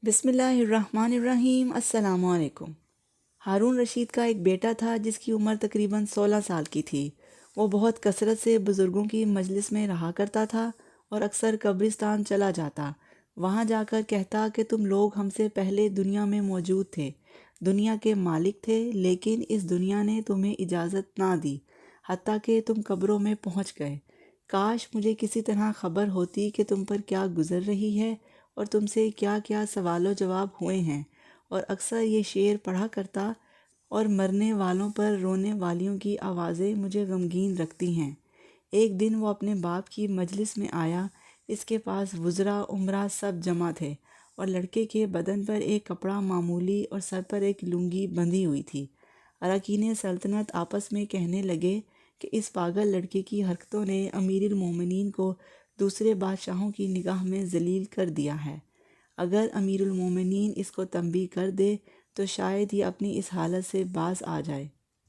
بسم اللہ الرحمن الرحیم۔ السلام علیکم۔ ہارون رشید کا ایک بیٹا تھا جس کی عمر تقریباً 16 سال کی تھی۔ وہ بہت کثرت سے بزرگوں کی مجلس میں رہا کرتا تھا اور اکثر قبرستان چلا جاتا۔ وہاں جا کر کہتا کہ تم لوگ ہم سے پہلے دنیا میں موجود تھے، دنیا کے مالک تھے، لیکن اس دنیا نے تمہیں اجازت نہ دی حتیٰ کہ تم قبروں میں پہنچ گئے۔ کاش مجھے کسی طرح خبر ہوتی کہ تم پر کیا گزر رہی ہے اور تم سے کیا کیا سوال و جواب ہوئے ہیں، اور اکثر یہ شعر پڑھا کرتا، اور مرنے والوں پر رونے والیوں کی آوازیں مجھے غمگین رکھتی ہیں۔ ایک دن وہ اپنے باپ کی مجلس میں آیا۔ اس کے پاس وزراء امراء سب جمع تھے، اور لڑکے کے بدن پر ایک کپڑا معمولی اور سر پر ایک لنگی بندھی ہوئی تھی۔ اراکین سلطنت آپس میں کہنے لگے کہ اس پاگل لڑکے کی حرکتوں نے امیر المومنین کو دوسرے بادشاہوں کی نگاہ میں ذلیل کر دیا ہے۔ اگر امیر المومنین اس کو تنبیہ کر دے تو شاید یہ اپنی اس حالت سے باز آ جائے۔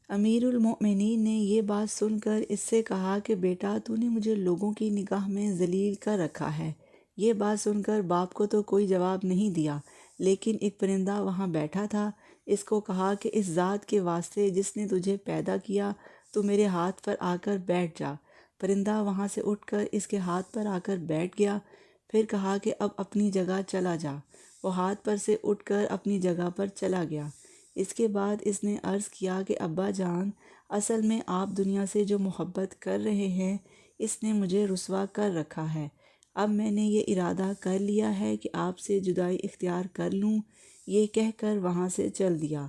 امیر المومنین نے یہ بات سن کر اس سے کہا کہ بیٹا، تو نے مجھے لوگوں کی نگاہ میں ذلیل کر رکھا ہے۔ یہ بات سن کر باپ کو تو کوئی جواب نہیں دیا، لیکن ایک پرندہ وہاں بیٹھا تھا۔ اس کو کہا کہ اس ذات کے واسطے جس نے تجھے پیدا کیا، تو میرے ہاتھ پر آ کر بیٹھ جا۔ پرندہ وہاں سے اٹھ کر اس کے ہاتھ پر آ کر بیٹھ گیا۔ پھر کہا کہ اب اپنی جگہ چلا جا۔ وہ ہاتھ پر سے اٹھ کر اپنی جگہ پر چلا گیا۔ اس کے بعد اس نے عرض کیا کہ ابا جان، اصل میں آپ دنیا سے جو محبت کر رہے ہیں، اس نے مجھے رسوا کر رکھا ہے۔ اب میں نے یہ ارادہ کر لیا ہے کہ آپ سے جدائی اختیار کر لوں۔ یہ کہہ کر وہاں سے چل دیا،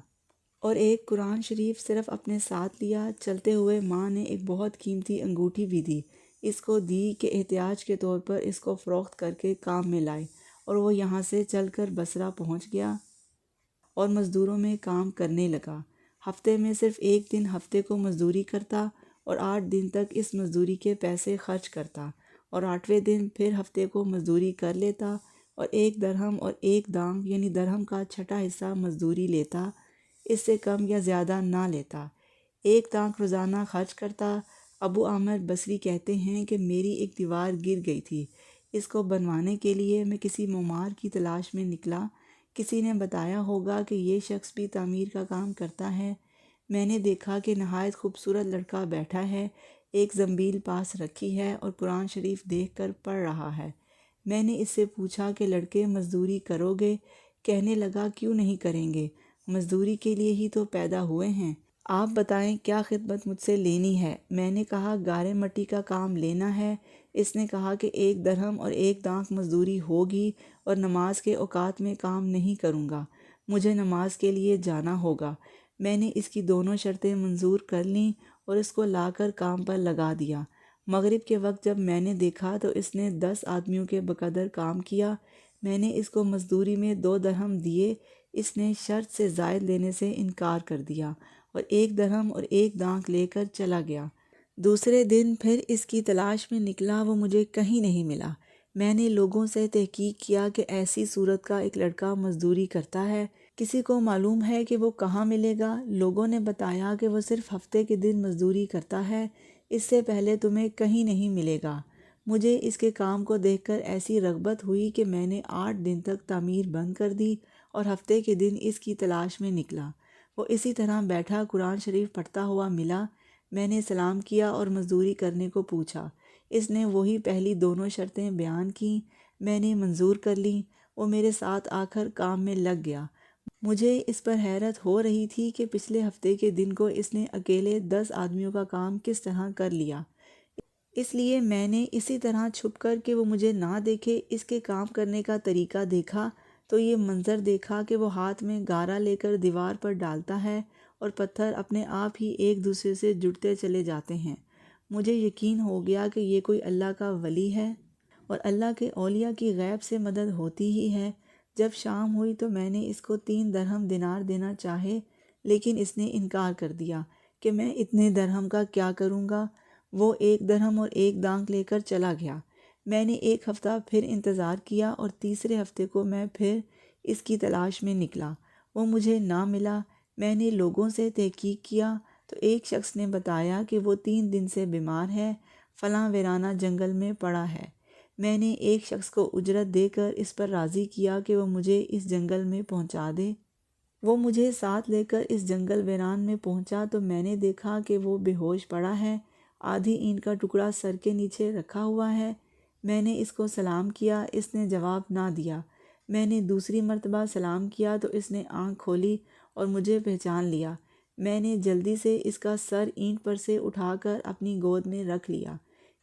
اور ایک قرآن شریف صرف اپنے ساتھ لیا۔ چلتے ہوئے ماں نے ایک بہت قیمتی انگوٹھی بھی دی، اس کو دی کہ احتیاج کے طور پر اس کو فروخت کر کے کام میں لائے، اور وہ یہاں سے چل کر بصرہ پہنچ گیا اور مزدوروں میں کام کرنے لگا۔ ہفتے میں صرف ایک دن ہفتے کو مزدوری کرتا اور 8 دن تک اس مزدوری کے پیسے خرچ کرتا، اور 8ویں دن پھر ہفتے کو مزدوری کر لیتا اور 1 درہم اور 1 دانگ یعنی درہم کا چھٹا حصہ مزدوری لیتا، اس سے کم یا زیادہ نہ لیتا۔ 1 دانگ روزانہ خرچ کرتا۔ ابو عامر بصری کہتے ہیں کہ میری ایک دیوار گر گئی تھی، اس کو بنوانے کے لیے میں کسی معمار کی تلاش میں نکلا۔ کسی نے بتایا ہوگا کہ یہ شخص بھی تعمیر کا کام کرتا ہے۔ میں نے دیکھا کہ نہایت خوبصورت لڑکا بیٹھا ہے، ایک زنبیل پاس رکھی ہے اور قرآن شریف دیکھ کر پڑھ رہا ہے۔ میں نے اس سے پوچھا کہ لڑکے مزدوری کرو گے؟ کہنے لگا کیوں نہیں کریں گے، مزدوری کے لیے ہی تو پیدا ہوئے ہیں۔ آپ بتائیں کیا خدمت مجھ سے لینی ہے؟ میں نے کہا گارے مٹی کا کام لینا ہے۔ اس نے کہا کہ 1 درہم اور 1 دانگ مزدوری ہوگی، اور نماز کے اوقات میں کام نہیں کروں گا، مجھے نماز کے لیے جانا ہوگا۔ میں نے اس کی دونوں شرطیں منظور کر لیں اور اس کو لا کر کام پر لگا دیا۔ مغرب کے وقت جب میں نے دیکھا تو اس نے 10 آدمیوں کے بقدر کام کیا۔ میں نے اس کو مزدوری میں 2 درہم دیے، اس نے شرط سے زائد لینے سے انکار کر دیا اور 1 درہم اور 1 دانگ لے کر چلا گیا۔ دوسرے دن پھر اس کی تلاش میں نکلا، وہ مجھے کہیں نہیں ملا۔ میں نے لوگوں سے تحقیق کیا کہ ایسی صورت کا ایک لڑکا مزدوری کرتا ہے، کسی کو معلوم ہے کہ وہ کہاں ملے گا؟ لوگوں نے بتایا کہ وہ صرف ہفتے کے دن مزدوری کرتا ہے، اس سے پہلے تمہیں کہیں نہیں ملے گا۔ مجھے اس کے کام کو دیکھ کر ایسی رغبت ہوئی کہ میں نے 8 دن تک تعمیر بند کر دی اور ہفتے کے دن اس کی تلاش میں نکلا۔ وہ اسی طرح بیٹھا قرآن شریف پڑھتا ہوا ملا۔ میں نے سلام کیا اور مزدوری کرنے کو پوچھا۔ اس نے وہی پہلی دونوں شرطیں بیان کیں، میں نے منظور کر لیں۔ وہ میرے ساتھ آ کر کام میں لگ گیا۔ مجھے اس پر حیرت ہو رہی تھی کہ پچھلے ہفتے کے دن کو اس نے اکیلے 10 آدمیوں کا کام کس طرح کر لیا۔ اس لیے میں نے اسی طرح چھپ کر کہ وہ مجھے نہ دیکھے اس کے کام کرنے کا طریقہ دیکھا، تو یہ منظر دیکھا کہ وہ ہاتھ میں گارا لے کر دیوار پر ڈالتا ہے اور پتھر اپنے آپ ہی ایک دوسرے سے جڑتے چلے جاتے ہیں۔ مجھے یقین ہو گیا کہ یہ کوئی اللہ کا ولی ہے اور اللہ کے اولیاء کی غیب سے مدد ہوتی ہی ہے۔ جب شام ہوئی تو میں نے اس کو 3 درہم دینار دینا چاہے، لیکن اس نے انکار کر دیا کہ میں اتنے درہم کا کیا کروں گا۔ وہ 1 درہم اور 1 دانگ لے کر چلا گیا۔ میں نے 1 ہفتہ پھر انتظار کیا اور تیسرے ہفتے کو میں پھر اس کی تلاش میں نکلا۔ وہ مجھے نہ ملا۔ میں نے لوگوں سے تحقیق کیا تو ایک شخص نے بتایا کہ وہ 3 دن سے بیمار ہے، فلاں ویرانہ جنگل میں پڑا ہے۔ میں نے ایک شخص کو اجرت دے کر اس پر راضی کیا کہ وہ مجھے اس جنگل میں پہنچا دے۔ وہ مجھے ساتھ لے کر اس جنگل ویران میں پہنچا تو میں نے دیکھا کہ وہ بے ہوش پڑا ہے، آدھی اینٹ کا ٹکڑا سر کے نیچے رکھا ہوا ہے۔ میں نے اس کو سلام کیا، اس نے جواب نہ دیا۔ میں نے دوسری مرتبہ سلام کیا تو اس نے آنکھ کھولی اور مجھے پہچان لیا۔ میں نے جلدی سے اس کا سر اینٹ پر سے اٹھا کر اپنی گود میں رکھ لیا۔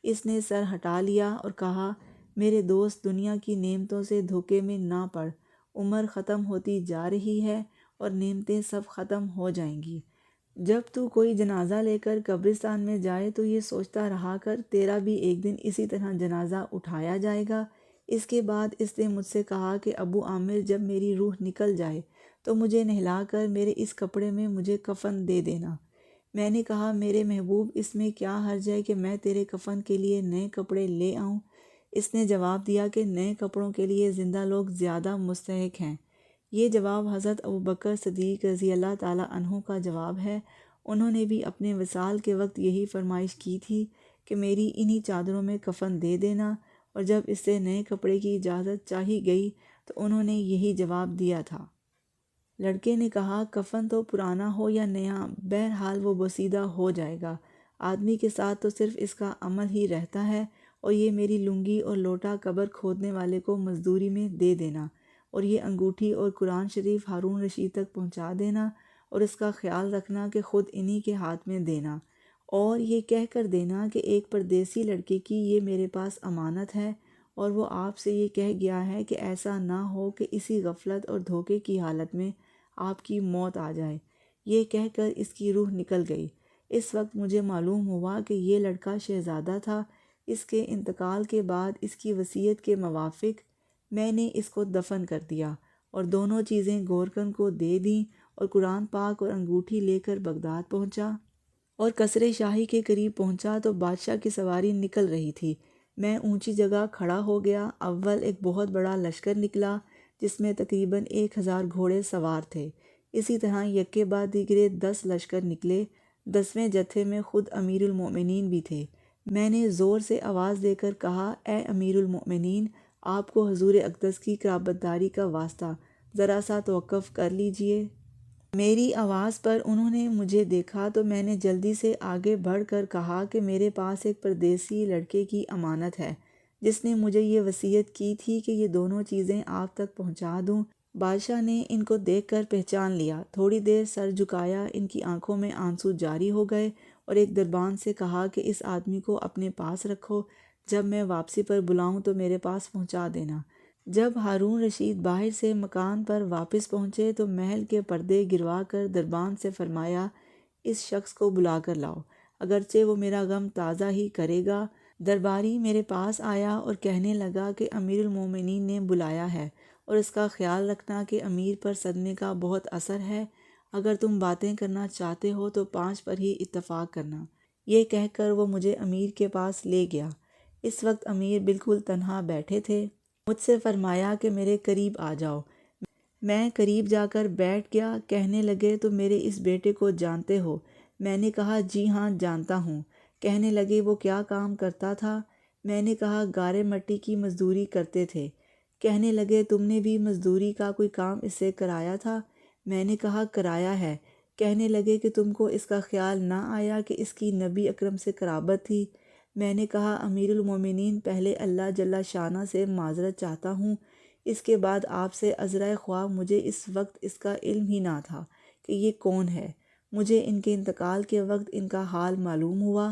اس نے سر ہٹا لیا اور کہا، میرے دوست، دنیا کی نعمتوں سے دھوکے میں نہ پڑ، عمر ختم ہوتی جا رہی ہے اور نعمتیں سب ختم ہو جائیں گی۔ جب تو کوئی جنازہ لے کر قبرستان میں جائے تو یہ سوچتا رہا کر تیرا بھی ایک دن اسی طرح جنازہ اٹھایا جائے گا۔ اس کے بعد اس نے مجھ سے کہا کہ ابو عامر، جب میری روح نکل جائے تو مجھے نہلا کر میرے اس کپڑے میں مجھے کفن دے دینا۔ میں نے کہا، میرے محبوب، اس میں کیا حرج ہے کہ میں تیرے کفن کے لیے نئے کپڑے لے آؤں؟ اس نے جواب دیا کہ نئے کپڑوں کے لیے زندہ لوگ زیادہ مستحق ہیں۔ یہ جواب حضرت ابوبکر صدیق رضی اللہ تعالیٰ عنہ کا جواب ہے۔ انہوں نے بھی اپنے وصال کے وقت یہی فرمائش کی تھی کہ میری انہی چادروں میں کفن دے دینا، اور جب اس سے نئے کپڑے کی اجازت چاہی گئی تو انہوں نے یہی جواب دیا تھا۔ لڑکے نے کہا، کفن تو پرانا ہو یا نیا، بہرحال وہ بوسیدہ ہو جائے گا۔ آدمی کے ساتھ تو صرف اس کا عمل ہی رہتا ہے، اور یہ میری لنگی اور لوٹا قبر کھودنے والے کو مزدوری میں دے دینا، اور یہ انگوٹھی اور قرآن شریف ہارون رشید تک پہنچا دینا، اور اس کا خیال رکھنا کہ خود انہی کے ہاتھ میں دینا، اور یہ کہہ کر دینا کہ ایک پردیسی لڑکے کی یہ میرے پاس امانت ہے، اور وہ آپ سے یہ کہہ گیا ہے کہ ایسا نہ ہو کہ اسی غفلت اور دھوکے کی حالت میں آپ کی موت آ جائے۔ یہ کہہ کر اس کی روح نکل گئی۔ اس وقت مجھے معلوم ہوا کہ یہ لڑکا شہزادہ تھا۔ اس کے انتقال کے بعد اس کی وصیت کے موافق میں نے اس کو دفن کر دیا، اور دونوں چیزیں گورکن کو دے دیں، اور قرآن پاک اور انگوٹھی لے کر بغداد پہنچا، اور قصر شاہی کے قریب پہنچا تو بادشاہ کی سواری نکل رہی تھی۔ میں اونچی جگہ کھڑا ہو گیا۔ اول ایک بہت بڑا لشکر نکلا جس میں تقریباً 1000 گھوڑے سوار تھے۔ اسی طرح یکے بعد دیگرے 10 لشکر نکلے۔ 10ویں جتھے میں خود امیر المؤمنین بھی تھے۔ میں نے زور سے آواز دے کر کہا، اے امیر المؤمنین، آپ کو حضور اقدس کی قرابت داری کا واسطہ، ذرا سا توقف کر لیجئے۔ میری آواز پر انہوں نے مجھے دیکھا تو میں نے جلدی سے آگے بڑھ کر کہا کہ میرے پاس ایک پردیسی لڑکے کی امانت ہے جس نے مجھے یہ وصیت کی تھی کہ یہ دونوں چیزیں آپ تک پہنچا دوں۔ بادشاہ نے ان کو دیکھ کر پہچان لیا، تھوڑی دیر سر جھکایا، ان کی آنکھوں میں آنسو جاری ہو گئے، اور ایک دربان سے کہا کہ اس آدمی کو اپنے پاس رکھو، جب میں واپسی پر بلاؤں تو میرے پاس پہنچا دینا۔ جب ہارون رشید باہر سے مکان پر واپس پہنچے تو محل کے پردے گروا کر دربان سے فرمایا، اس شخص کو بلا کر لاؤ، اگرچہ وہ میرا غم تازہ ہی کرے گا۔ درباری میرے پاس آیا اور کہنے لگا کہ امیر المومنین نے بلایا ہے، اور اس کا خیال رکھنا کہ امیر پر صدمے کا بہت اثر ہے۔ اگر تم باتیں کرنا چاہتے ہو تو 5 پر ہی اتفاق کرنا۔ یہ کہہ کر وہ مجھے امیر کے پاس لے گیا۔ اس وقت امیر بالکل تنہا بیٹھے تھے۔ مجھ سے فرمایا کہ میرے قریب آ جاؤ۔ میں قریب جا کر بیٹھ گیا۔ کہنے لگے، تم میرے اس بیٹے کو جانتے ہو؟ میں نے کہا، جی ہاں جانتا ہوں۔ کہنے لگے، وہ کیا کام کرتا تھا؟ میں نے کہا، گارے مٹی کی مزدوری کرتے تھے۔ کہنے لگے، تم نے بھی مزدوری کا کوئی کام اس سے کرایا تھا؟ میں نے کہا، کرایا ہے۔ کہنے لگے کہ تم کو اس کا خیال نہ آیا کہ اس کی نبی اکرم سے قرابت تھی؟ میں نے کہا، امیر المومنین، پہلے اللہ جل شانہ سے معذرت چاہتا ہوں، اس کے بعد آپ سے عذرائے خواہ، مجھے اس وقت اس کا علم ہی نہ تھا کہ یہ کون ہے۔ مجھے ان کے انتقال کے وقت ان کا حال معلوم ہوا۔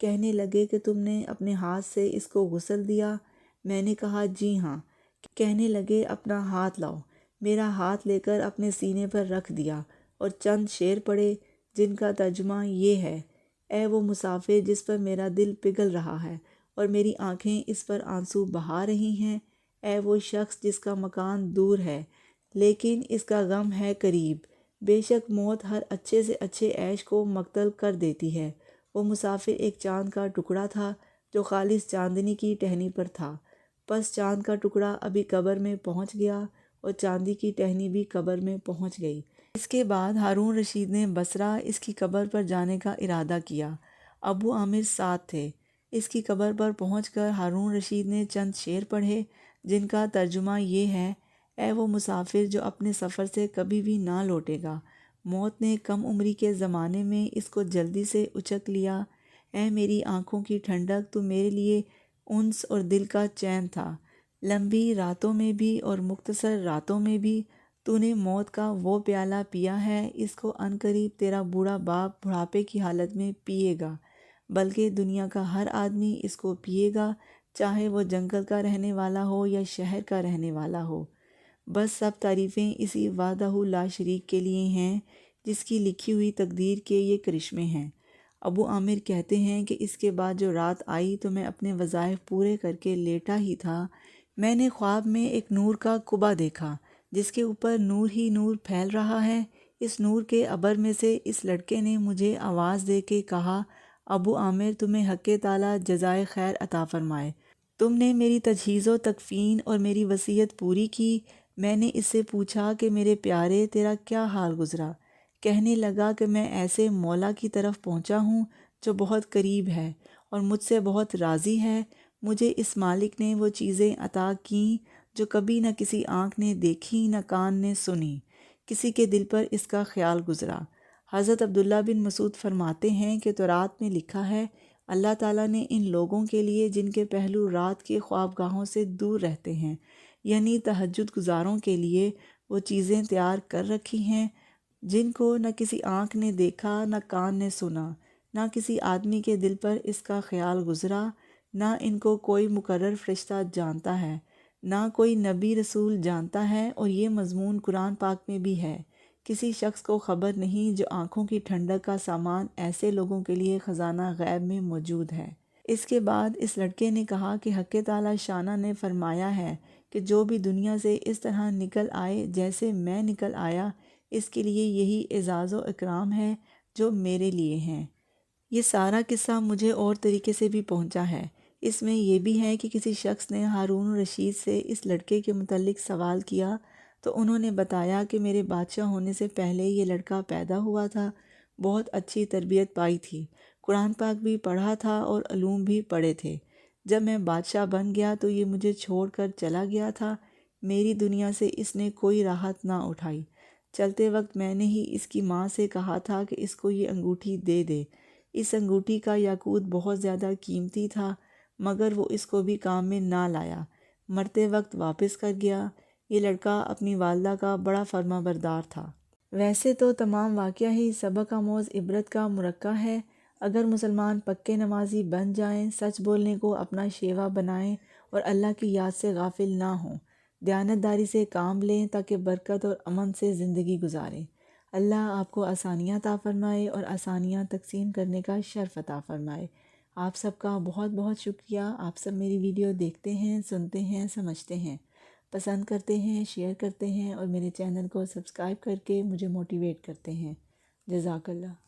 کہنے لگے کہ تم نے اپنے ہاتھ سے اس کو غسل دیا؟ میں نے کہا، جی ہاں۔ کہنے لگے، اپنا ہاتھ لاؤ۔ میرا ہاتھ لے کر اپنے سینے پر رکھ دیا اور چند شعر پڑھے جن کا ترجمہ یہ ہے، اے وہ مسافر جس پر میرا دل پگھل رہا ہے اور میری آنکھیں اس پر آنسو بہا رہی ہیں، اے وہ شخص جس کا مکان دور ہے لیکن اس کا غم ہے قریب، بے شک موت ہر اچھے سے اچھے عیش کو مقتل کر دیتی ہے۔ وہ مسافر ایک چاند کا ٹکڑا تھا جو خالص چاندنی کی ٹہنی پر تھا، پس چاند کا ٹکڑا ابھی قبر میں پہنچ گیا اور چاندی کی ٹہنی بھی قبر میں پہنچ گئی۔ اس کے بعد ہارون رشید نے بصرہ اس کی قبر پر جانے کا ارادہ کیا۔ ابو عامر ساتھ تھے۔ اس کی قبر پر پہنچ کر ہارون رشید نے چند شعر پڑھے جن کا ترجمہ یہ ہے: اے وہ مسافر جو اپنے سفر سے کبھی بھی نہ لوٹے گا، موت نے کم عمری کے زمانے میں اس کو جلدی سے اچک لیا۔ اے میری آنکھوں کی ٹھنڈک، تو میرے لیے انس اور دل کا چین تھا۔ لمبی راتوں میں بھی اور مختصر راتوں میں بھی تو نے موت کا وہ پیالہ پیا ہے، اس کو عنقریب تیرا بوڑھا باپ بڑھاپے کی حالت میں پیے گا، بلکہ دنیا کا ہر آدمی اس کو پیے گا، چاہے وہ جنگل کا رہنے والا ہو یا شہر کا رہنے والا ہو۔ بس سب تعریفیں اسی وحدہ لا شریک کے لیے ہیں جس کی لکھی ہوئی تقدیر کے یہ کرشمے ہیں۔ ابو عامر کہتے ہیں کہ اس کے بعد جو رات آئی تو میں اپنے وظائف پورے کر کے لیٹا ہی تھا، میں نے خواب میں ایک نور کا کعبہ دیکھا جس کے اوپر نور ہی نور پھیل رہا ہے۔ اس نور کے عبر میں سے اس لڑکے نے مجھے آواز دے کے کہا: ابو عامر، تمہیں حق تعالیٰ جزائے خیر عطا فرمائے، تم نے میری تجہیز و تکفین اور میری وصیت پوری کی۔ میں نے اس سے پوچھا کہ میرے پیارے، تیرا کیا حال گزرا؟ کہنے لگا کہ میں ایسے مولا کی طرف پہنچا ہوں جو بہت قریب ہے اور مجھ سے بہت راضی ہے۔ مجھے اس مالک نے وہ چیزیں عطا کیں جو کبھی نہ کسی آنکھ نے دیکھی نہ کان نے سنی، کسی کے دل پر اس کا خیال گزرا۔ حضرت عبداللہ بن مسعود فرماتے ہیں کہ تورات میں لکھا ہے، اللہ تعالیٰ نے ان لوگوں کے لیے جن کے پہلو رات کے خوابگاہوں سے دور رہتے ہیں، یعنی تہجد گزاروں کے لیے وہ چیزیں تیار کر رکھی ہیں جن کو نہ کسی آنکھ نے دیکھا نہ کان نے سنا، نہ کسی آدمی کے دل پر اس کا خیال گزرا، نہ ان کو کوئی مقرر فرشتہ جانتا ہے، نہ کوئی نبی رسول جانتا ہے۔ اور یہ مضمون قرآن پاک میں بھی ہے، کسی شخص کو خبر نہیں جو آنکھوں کی ٹھنڈک کا سامان ایسے لوگوں کے لیے خزانہ غیب میں موجود ہے۔ اس کے بعد اس لڑکے نے کہا کہ حق تعالیٰ شانہ نے فرمایا ہے کہ جو بھی دنیا سے اس طرح نکل آئے جیسے میں نکل آیا، اس کے لیے یہی اعزاز و اکرام ہے جو میرے لیے ہیں۔ یہ سارا قصہ مجھے اور طریقے سے بھی پہنچا ہے۔ اس میں یہ بھی ہے کہ کسی شخص نے ہارون رشید سے اس لڑکے کے متعلق سوال کیا تو انہوں نے بتایا کہ میرے بادشاہ ہونے سے پہلے یہ لڑکا پیدا ہوا تھا، بہت اچھی تربیت پائی تھی، قرآن پاک بھی پڑھا تھا اور علوم بھی پڑھے تھے۔ جب میں بادشاہ بن گیا تو یہ مجھے چھوڑ کر چلا گیا تھا، میری دنیا سے اس نے کوئی راحت نہ اٹھائی۔ چلتے وقت میں نے ہی اس کی ماں سے کہا تھا کہ اس کو یہ انگوٹھی دے دے۔ اس انگوٹھی کا یاقوت بہت زیادہ قیمتی تھا، مگر وہ اس کو بھی کام میں نہ لایا، مرتے وقت واپس کر گیا۔ یہ لڑکا اپنی والدہ کا بڑا فرما بردار تھا۔ ویسے تو تمام واقعہ ہی سبق آموز عبرت کا مرقع ہے۔ اگر مسلمان پکے نمازی بن جائیں، سچ بولنے کو اپنا شیوا بنائیں اور اللہ کی یاد سے غافل نہ ہوں، دیانتداری سے کام لیں تاکہ برکت اور امن سے زندگی گزاریں۔ اللہ آپ کو آسانیاں عطا فرمائے اور آسانیاں تقسیم کرنے کا شرف عطا فرمائے۔ آپ سب کا بہت بہت شکریہ۔ آپ سب میری ویڈیو دیکھتے ہیں، سنتے ہیں، سمجھتے ہیں، پسند کرتے ہیں، شیئر کرتے ہیں اور میرے چینل کو سبسکرائب کر کے مجھے موٹیویٹ کرتے ہیں۔ جزاک اللہ۔